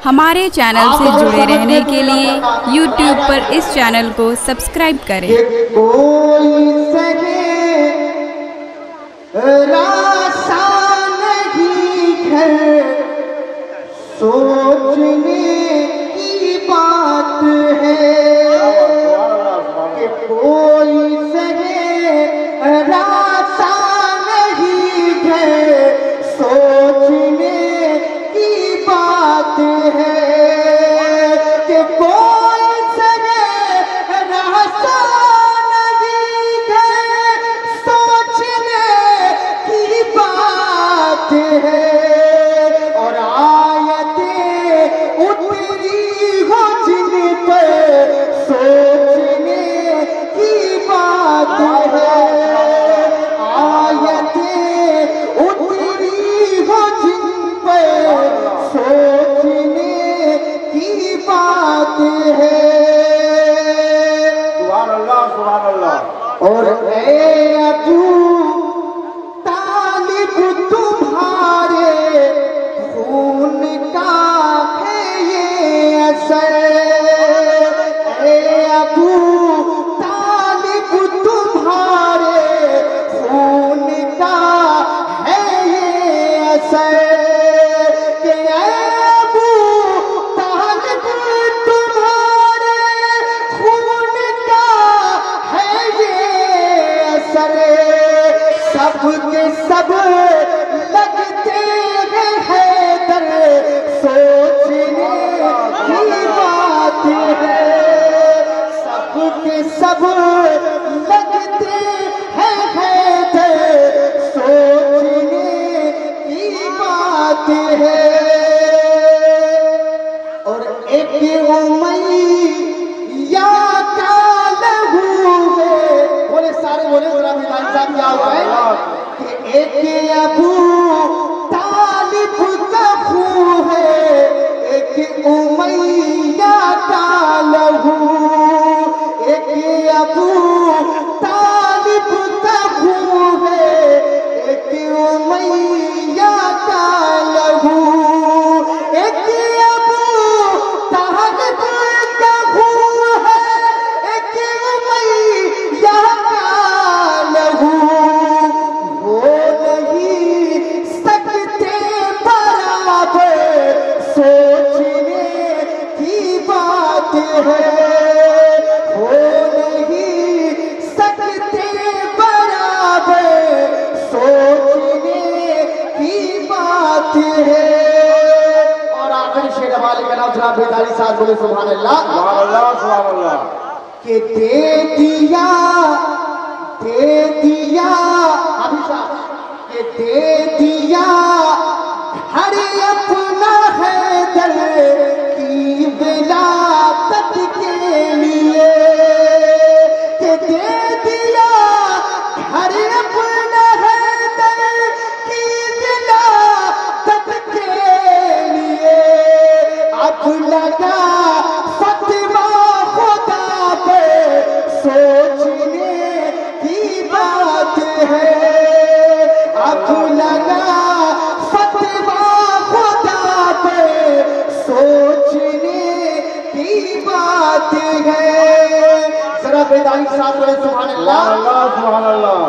ہمارے چینل سے جڑے رہنے کے لیے یوٹیوب پر اس چینل کو سبسکرائب کریں۔ سوچنے کی بات ہے کہ کوئی سہے راستہ نہیں ہے، سوچنے کی بات ہے کہ کوئی سہے راستہ نہیں ہے، سوچنے کی بات ہے۔ اور اے ابو طالب تمہارے خون کا ہے یہ اثر، اے ابو طالب تمہارے خون کا ہے یہ اثر کہ اے ابو طالب تمہارے خون کا ہے یہ اثر، سب کے سب لگتے ہیں حیدر، سوچنے کی بات ہے، سب کے سب لگتے ہیں حیدر، سوچنے کی بات ہے۔ اور ایک امیہ کا لہو ہے، بولے سارے بولے ذرا بیداری صاحب کیا ہوا ہے کہ ایک ابو طالب کا خون ہے، ایک امیہ کا لہو، ایک ابو طالب کا خون ہے، ایک امیہ کا لہو، ایک ابو طالب کا خون ہے، ایک امیہ کا لہو، وہ نہیں سکتے برابر، سوچنے کی بات ہے، وہ نہیں سکتے برابر، سوچنے کی بات ہے۔ اور آخری شعر حوالے کا نام جناب بیداری صاحب بولے سبحان اللہ سبحان اللہ سبحان اللہ کہ دے دیا کہ دے دیا ہر اپنا حیدر کی ولادت کے لیے، کہ دے دیا ہر اپنا حیدر کی ولادت کے لیے، اب لگا فتویٰ خدا پہ، سوچنے کی بات ہے، اب لگا فتویٰ خدا پہ، سوچنے کی بات ہے۔ ذرا بیداری صاحب بولے سبحان اللہ سبحان اللہ۔